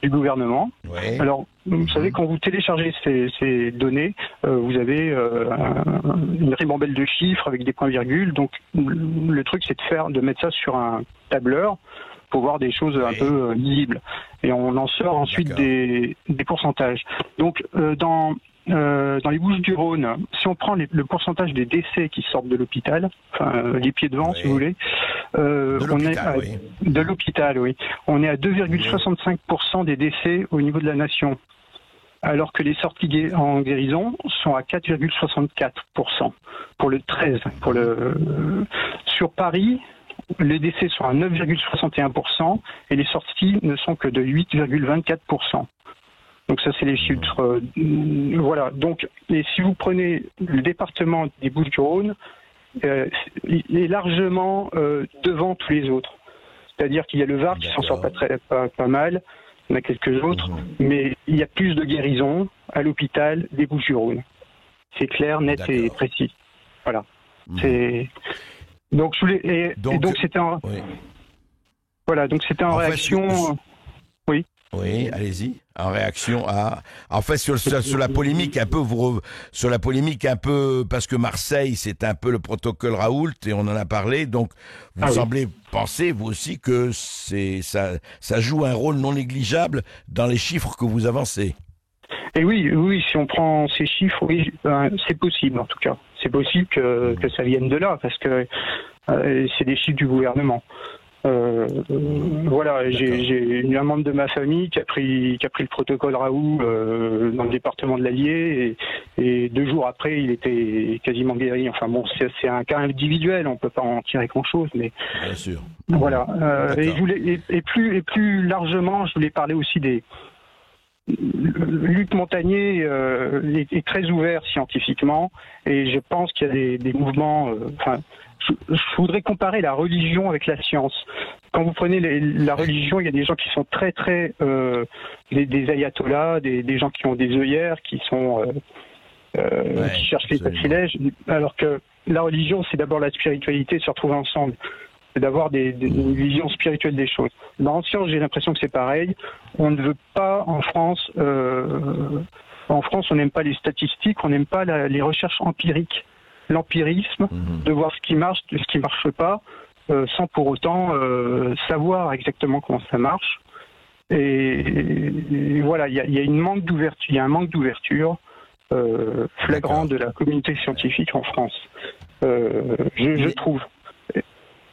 du gouvernement.
Ouais.
Alors, vous savez, quand vous téléchargez ces données, vous avez une ribambelle de chiffres avec des points-virgules. Donc, le truc, c'est de mettre ça sur un tableur pour voir des choses un peu lisibles. Et on en sort ensuite des pourcentages. Donc, dans les Bouches-du-Rhône, si on prend le pourcentage des décès qui sortent de l'hôpital, enfin les pieds devant si vous voulez, de l'hôpital, oui. On est à 2,65% des décès au niveau de la nation, alors que les sorties en guérison sont à 4,64% pour le 13. Sur Paris, les décès sont à 9,61% et les sorties ne sont que de 8,24%. Donc ça, c'est les chiffres. Voilà. Donc, et si vous prenez le département des Bouches-du-Rhône, il est largement devant tous les autres. C'est-à-dire qu'il y a le Var qui s'en sort pas mal, il y en a quelques autres, mais il y a plus de guérisons à l'hôpital des Bouches-du-Rhône. C'est clair, net et précis. Voilà. C'est donc je voulais donc c'était en voilà, donc c'était en réaction. Oui.
Oui, allez-y. En réaction à, en fait, sur la polémique un peu, parce que Marseille, c'est un peu le protocole Raoult et on en a parlé. Donc, vous semblez penser, vous aussi, que ça joue un rôle non négligeable dans les chiffres que vous avancez.
Et oui, si on prend ces chiffres, oui, c'est possible en tout cas. C'est possible que ça vienne de là, parce que c'est des chiffres du gouvernement. Voilà, j'ai un membre de ma famille qui a pris le protocole Raoult dans le département de l'Allier et 2 jours après il était quasiment guéri. Enfin bon, c'est un cas individuel, on peut pas en tirer grand chose, mais
bien sûr.
Voilà. Et plus largement, je voulais parler aussi des Luc Montagnier est très ouvert scientifiquement et je pense qu'il y a des mouvements. Je voudrais comparer la religion avec la science. Quand vous prenez la religion, il y a des gens qui sont très des ayatollahs, des gens qui ont des œillères, qui cherchent les sacrilèges, alors que la religion, c'est d'abord la spiritualité, se retrouver ensemble. C'est d'avoir une vision spirituelle des choses. Dans la science, j'ai l'impression que c'est pareil. On ne veut pas en France. En France, on n'aime pas les statistiques, on n'aime pas les recherches empiriques. L'empirisme, de voir ce qui marche, ce qui marche pas, sans pour autant savoir exactement comment ça marche. Et voilà, il y a un manque d'ouverture flagrant de la communauté scientifique en France. Je trouve.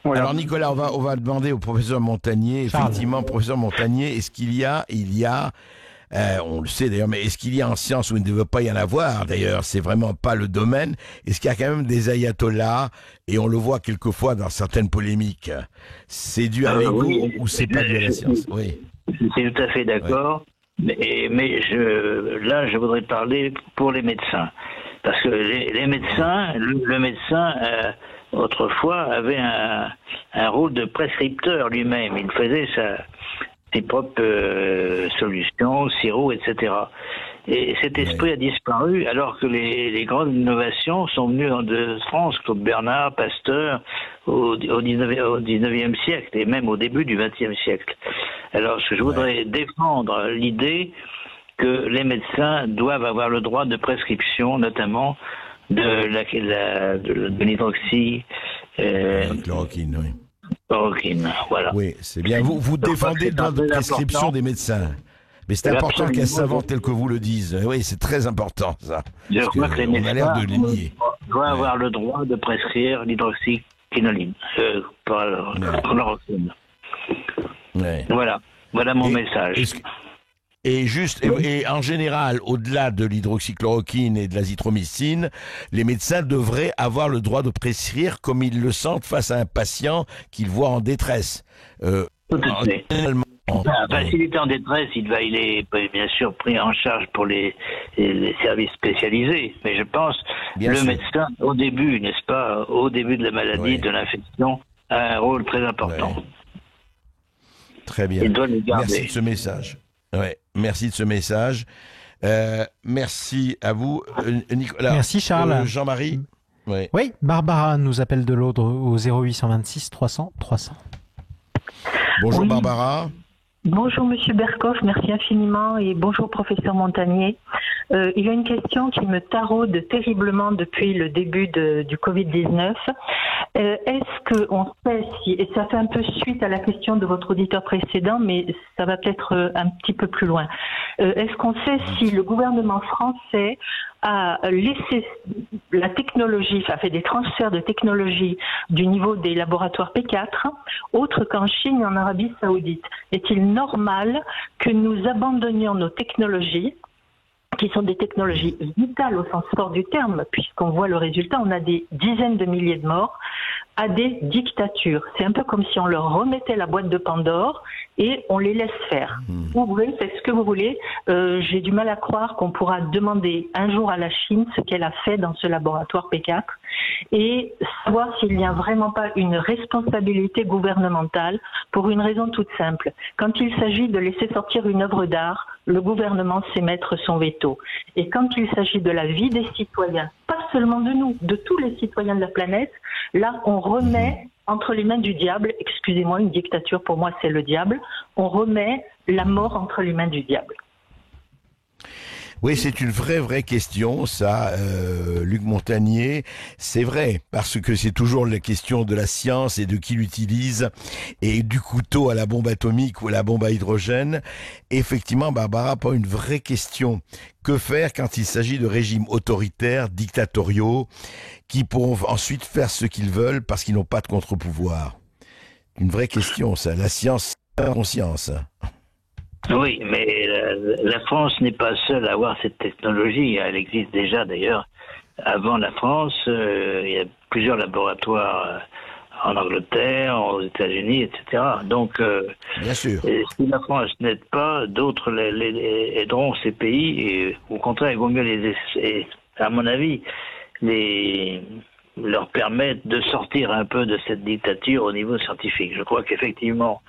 Voilà. Alors Nicolas, on va demander au professeur Montagnier, effectivement, professeur Montagnier, est-ce qu'il y a on le sait d'ailleurs, mais est-ce qu'il y a en science où il ne devait pas y en avoir, d'ailleurs, c'est vraiment pas le domaine, est-ce qu'il y a quand même des ayatollahs, et on le voit quelquefois dans certaines polémiques, c'est dû à l'ego ou c'est pas dû à la science? Oui.
C'est tout à fait d'accord, mais je voudrais parler pour les médecins, parce que les médecins, le médecin autrefois avait un rôle de prescripteur lui-même, il faisait ses propres solutions, sirop, etc. Et cet esprit a disparu alors que les grandes innovations sont venues de France, comme Bernard, Pasteur, au 19e siècle et même au début du 20e siècle. Alors je voudrais défendre l'idée que les médecins doivent avoir le droit de prescription, notamment de l'hydroxy.
Chloroquine, oui.
Chloroquine, voilà.
Oui, c'est bien. Vous défendez le droit de prescription des médecins. Mais c'est important qu'un savant tel que vous le dise. Oui, c'est très important, ça.
Je crois que les médecins doivent avoir le droit de prescrire l'hydroxyquinoline, chloroquine. Voilà mon message.
Et en général, au-delà de l'hydroxychloroquine et de l'azithromycine, les médecins devraient avoir le droit de prescrire comme ils le sentent face à un patient qu'ils voient en détresse.
Tout à fait. Enfin, s'il était en détresse, il est bien sûr pris en charge pour les services spécialisés. Mais je pense médecin, au début, n'est-ce pas, au début de la maladie, de l'infection, a un rôle très important.
Ouais. Très bien.
Il doit le garder.
Merci de ce message. Ouais. Merci de ce message. Merci à vous, Nicolas.
Merci Charles.
Jean-Marie.
Oui, Barbara nous appelle de l'Aude au 0826 300 300.
Bonjour Barbara.
Bonjour Monsieur Berkoff, merci infiniment et bonjour Professeur Montagnier. Il y a une question qui me taraude terriblement depuis le début du Covid-19. Est-ce qu'on sait si, et ça fait un peu suite à la question de votre auditeur précédent, mais ça va peut-être un petit peu plus loin. Est-ce qu'on sait si le gouvernement français a laissé la technologie, enfin fait des transferts de technologie du niveau des laboratoires P4, autre qu'en Chine et en Arabie Saoudite? Est-il normal que nous abandonnions nos technologies, qui sont des technologies vitales au sens fort du terme, puisqu'on voit le résultat, on a des dizaines de milliers de morts, à des dictatures? C'est un peu comme si on leur remettait la boîte de Pandore et on les laisse faire. Vous voulez, faites ce que vous voulez. J'ai du mal à croire qu'on pourra demander un jour à la Chine ce qu'elle a fait dans ce laboratoire P4 et savoir s'il n'y a vraiment pas une responsabilité gouvernementale pour une raison toute simple. Quand il s'agit de laisser sortir une œuvre d'art, le gouvernement sait mettre son veto. Et quand il s'agit de la vie des citoyens, pas seulement de nous, de tous les citoyens de la planète, là on remet entre les mains du diable, excusez-moi, une dictature pour moi c'est le diable, on remet la mort entre les mains du diable.
Oui, c'est une vraie question, ça, Luc Montagnier. C'est vrai, parce que c'est toujours la question de la science et de qui l'utilise, et du couteau à la bombe atomique ou à la bombe à hydrogène. Effectivement, Barbara, pas une vraie question. Que faire quand il s'agit de régimes autoritaires, dictatoriaux, qui pourront ensuite faire ce qu'ils veulent parce qu'ils n'ont pas de contre-pouvoir? Une vraie question, ça. La science, la conscience.
Oui, mais la France n'est pas seule à avoir cette technologie. Elle existe déjà d'ailleurs. Avant la France, il y a plusieurs laboratoires en Angleterre, aux États-Unis, etc. Donc,
bien sûr.
Si la France n'aide pas, d'autres aideront ces pays. Et au contraire, il vaut mieux à mon avis, leur permettre de sortir un peu de cette dictature au niveau scientifique. Je crois qu'effectivement,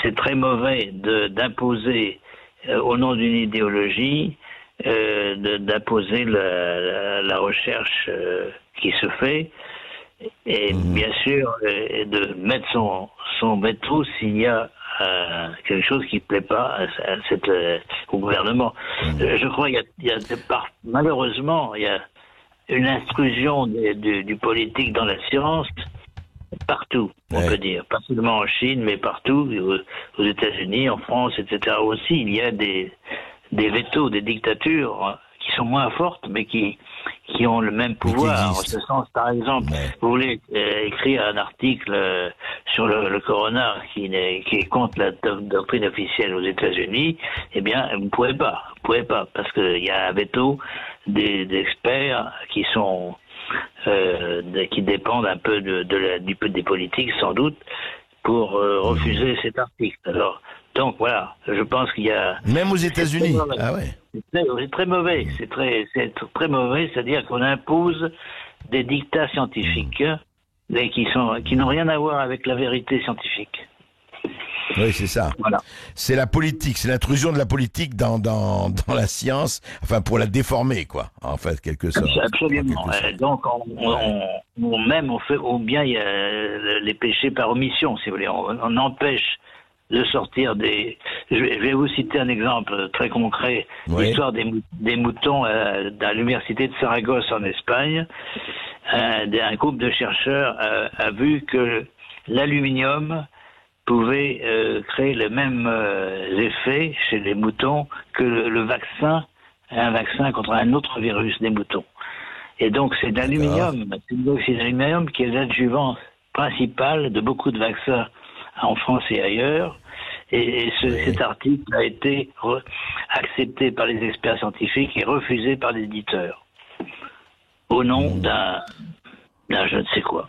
c'est très mauvais d'imposer, au nom d'une idéologie, d'imposer la recherche qui se fait, et bien sûr de mettre son veto s'il y a quelque chose qui ne plaît pas au gouvernement. Je crois qu'il y a malheureusement, il y a une intrusion du politique dans la science. Partout, on peut dire. Pas seulement en Chine, mais partout, aux États-Unis, en France, etc. aussi, il y a des vétos, des dictatures qui sont moins fortes, mais qui ont le même pouvoir. En ce sens, par exemple, vous voulez écrire un article sur le corona qui est contre la doctrine officielle aux États-Unis, eh bien, vous ne pouvez pas. Vous pouvez pas, parce qu'il y a un veto des experts qui sont qui dépendent un peu des politiques sans doute pour refuser cet article. Alors, donc voilà, je pense qu'il y a...
Même aux États-Unis. Ah ouais.
C'est très mauvais. C'est très mauvais, c'est-à-dire qu'on impose des dictats scientifiques mais qui n'ont rien à voir avec la vérité scientifique.
Oui, c'est ça.
Voilà.
C'est la politique, c'est l'intrusion de la politique dans la science, enfin pour la déformer, quoi, en fait, quelque sorte.
Absolument. Donc, on fait, ou bien il y a les péchés par omission, si vous voulez. On empêche de sortir des... Je vais vous citer un exemple très concret. Oui. L'histoire des moutons à l'université de Saragosse en Espagne. Un groupe de chercheurs a vu que l'aluminium pouvait créer les mêmes effets chez les moutons que un vaccin contre un autre virus des moutons. Et donc c'est l'aluminium qui est l'adjuvant principal de beaucoup de vaccins en France et ailleurs. Et cet article a été accepté par les experts scientifiques et refusé par l'éditeur au nom d'un je ne sais quoi.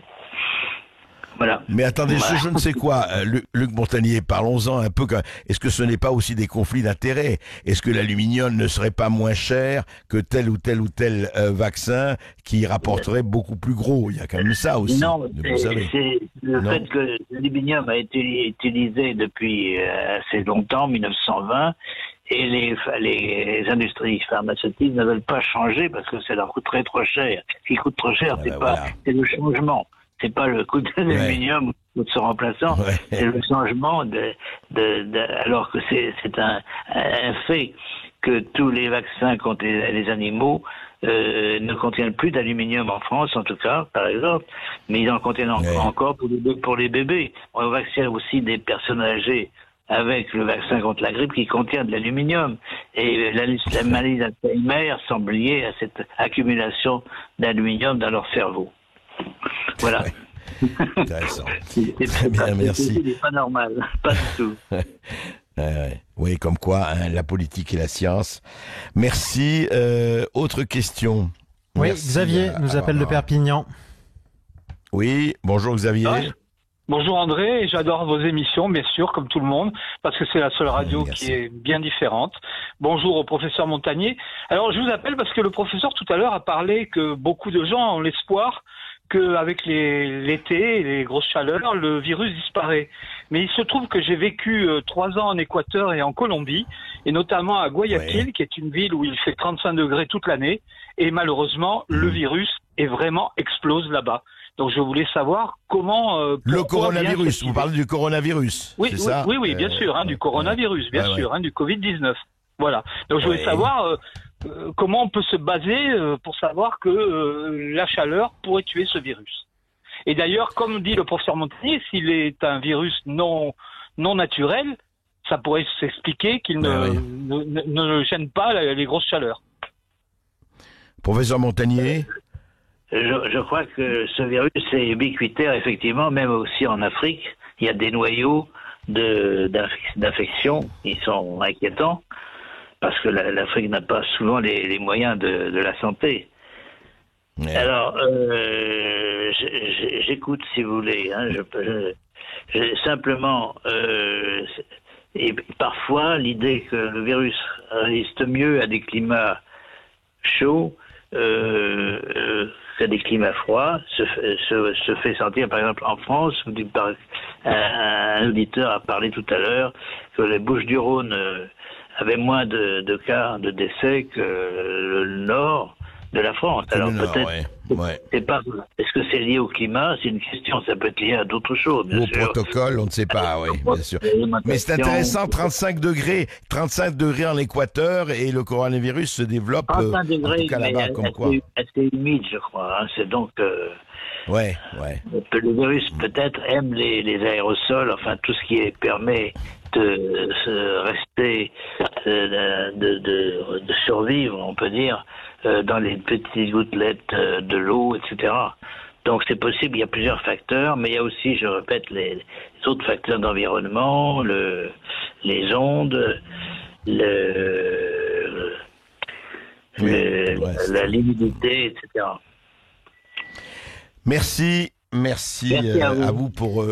Voilà.
Mais attendez, je ne sais quoi, Luc Montagnier, parlons-en un peu. Est-ce que ce n'est pas aussi des conflits d'intérêts? Est-ce que l'aluminium ne serait pas moins cher que tel ou tel vaccin qui rapporterait beaucoup plus gros? Il y a quand même ça aussi.
Non, c'est le fait que l'aluminium a été utilisé depuis assez longtemps, 1920, et les industries pharmaceutiques ne veulent pas changer parce que ça leur coûterait trop cher. Ce qui coûte trop cher, c'est le changement. C'est pas le coût de l'aluminium ou de son remplaçant, c'est le changement alors que c'est un fait que tous les vaccins contre les animaux ne contiennent plus d'aluminium en France, en tout cas, par exemple, mais ils en contiennent encore pour les bébés. On vaccine aussi des personnes âgées avec le vaccin contre la grippe qui contient de l'aluminium. Et la maladie d'Alzheimer semble liée à cette accumulation d'aluminium dans leur cerveau. Voilà.
Ouais. Intéressant. Très bien, merci.
C'est pas normal, pas du tout.
Oui, comme quoi, la politique et la science. Merci. Autre question.
Oui,
merci,
Xavier nous appelle de Perpignan.
Oui, bonjour Xavier.
Bonjour André, j'adore vos émissions, bien sûr, comme tout le monde, parce que c'est la seule radio qui est bien différente. Bonjour au professeur Montagnier. Alors, je vous appelle parce que le professeur tout à l'heure a parlé que beaucoup de gens ont l'espoir qu'avec l'été et les grosses chaleurs, le virus disparaît. Mais il se trouve que j'ai vécu 3 ans en Équateur et en Colombie, et notamment à Guayaquil, qui est une ville où il fait 35 degrés toute l'année, et malheureusement, le virus est vraiment explose là-bas. Donc je voulais savoir comment...
le coronavirus, vous parlez du coronavirus,
oui,
c'est ça?
Oui, bien sûr, du coronavirus, bien sûr, du Covid-19. Voilà. Donc je voulais savoir comment on peut se baser pour savoir que la chaleur pourrait tuer ce virus. Et d'ailleurs, comme dit le professeur Montagnier, s'il est un virus non naturel, ça pourrait s'expliquer qu'il ne gêne pas les grosses chaleurs.
Professeur Montagnier?
Je crois que ce virus est ubiquitaire, effectivement, même aussi en Afrique. Il y a des noyaux d'infection qui sont inquiétants, parce que l'Afrique n'a pas souvent les moyens de la santé. Ouais. Alors, j'écoute si vous voulez. Hein, simplement, et parfois, l'idée que le virus résiste mieux à des climats chauds qu'à des climats froids se fait sentir, par exemple, en France. Un auditeur a parlé tout à l'heure que les Bouches-du-Rhône avaient moins de cas de décès que le nord de la France. Alors peut-être, c'est pas. Est-ce que c'est lié au climat? C'est une question. Ça peut être lié à d'autres choses.
Au protocole, on ne sait pas. Oui, bien sûr. Mais c'est intéressant. 35 degrés en Équateur et le coronavirus se développe.
35 degrés,
en tout cas là-bas, comme quoi.
Assez humide, je crois. Hein. C'est donc.
Ouais.
Le virus peut-être aime les aérosols. Enfin, tout ce qui permet de rester, de survivre, on peut dire, dans les petites gouttelettes de l'eau, etc. Donc c'est possible, il y a plusieurs facteurs, mais il y a aussi, je répète, les autres facteurs d'environnement, les ondes, la limidité, etc.
Merci à vous pour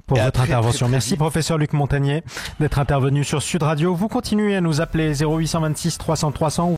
votre intervention. Merci professeur Luc Montagnier d'être intervenu sur Sud Radio. Vous continuez à nous appeler 0826 300 300.